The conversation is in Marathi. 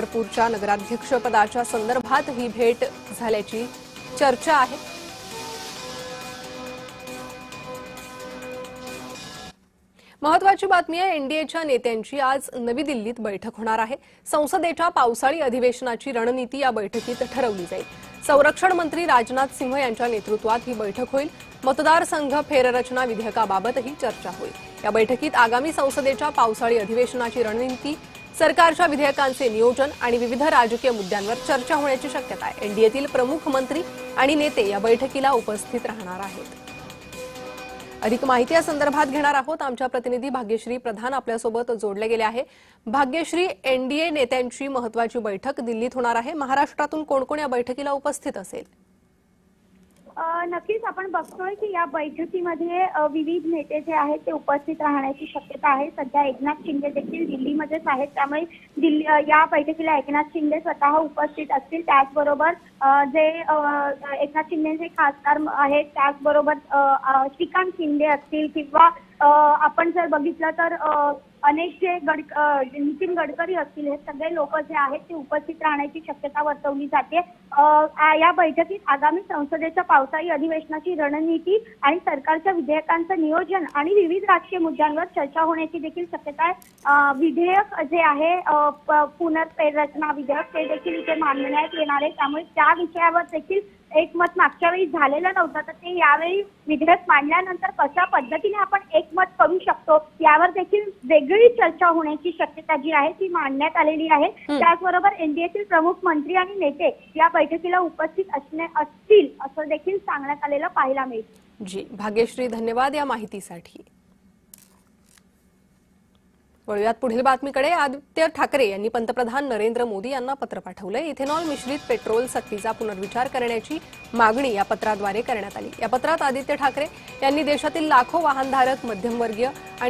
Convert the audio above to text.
पंढरपूरच्या नगराध्यक्षपदाच्या संदर्भात ही भेट झाल्याची चर्चा आहे। महत्त्वाची बातमी आहे, एनडीएच्या नेत्यांची आज नवी दिल्लीत बैठक होणार आहे। संसदेच्या पावसाळी अधिवेशनाची रणनीती या बैठकीत ठरवली जाईल। संरक्षण मंत्री राजनाथ सिंह यांच्या नेतृत्वात ही बैठक होईल। मतदारसंघ फेररचना विधेयकाबाबतही चर्चा होईल। या बैठकीत आगामी संसदेच्या पावसाळी अधिवेशनाची रणनीती, सरकारच्या विधेयकांचे नियोजन आणि विविध राजकीय मुद्द्यांवर चर्चा होण्याची शक्यता आहे। एनडीएतील प्रमुख मंत्री आणि नेते या बैठकीला उपस्थित राहणार आहेत। अधिक माहिती या संदर्भात घेणार आहोत। आमच्या प्रतिनिधी भाग्यश्री प्रधान आपल्यासोबत जोडले गेले आहे। भाग्यश्री, एनडीए नेत्यांची महत्त्वाची बैठक दिल्लीत होणार आहे। महाराष्ट्रातून कोण कोण या बैठकीला उपस्थित असेल? नक्कीच आपण बघतोय की या बैठकीमध्ये विविध नेते जे आहेत ते उपस्थित राहण्याची शक्यता आहे। सध्या एकनाथ शिंदे देखील दिल्लीमध्येच आहेत, त्यामुळे या बैठकीला एकनाथ शिंदे स्वतः उपस्थित असतील। त्याचबरोबर जे एकनाथ शिंदेचे खासदार आहेत, त्याचबरोबर श्रीकांत शिंदे असतील किंवा आपण जर बघितलं तर अनेक जे नितीन गडकरी असतील, हे सगळे लोक जे आहेत ते उपस्थित राहण्याची शक्यता वर्तवली जाते। या बैठकीत आगामी संसदेच्या पावसाळी अधिवेशनाची रणनीती आणि सरकारच्या विधेयकांचं नियोजन आणि विविध राजकीय मुद्द्यांवर चर्चा होण्याची देखील शक्यता आहे। विधेयक जे आहे पुनर्फेररचना विधेयक ते देखील इथे मांडण्यात येणार आहे, त्यामुळे त्या विषयावर देखील एकमत मागच्या वेळी झालेलं नव्हतं, तर ते यावेळी विधेयक मांडल्यानंतर कशा पद्धतीने आपण एकमत करू शकतो यावर देखील वेगळी चर्चा होण्याची शक्यता जी आहे ती मांडण्यात आलेली आहे। त्याचबरोबर एनडीएतील प्रमुख मंत्री आणि नेते या बैठकीला उपस्थित असतील असं देखील सांगण्यात आलेलं पाहायला मिळेल। जी भाग्यश्री, धन्यवाद या माहितीसाठी। वळूयात पुढील बातमीकडे। आदित्य ठाकरे यांनी पंतप्रधान नरेंद्र मोदी यांना पत्र पाठवलंय। इथेनॉल मिश्रित पेट्रोल सक्तीचा पुनर्विचार करण्याची मागणी या पत्राद्वारे करण्यात आली। या पत्रात आदित्य ठाकरे यांनी देशातील लाखो वाहनधारक, मध्यमवर्गीय आणि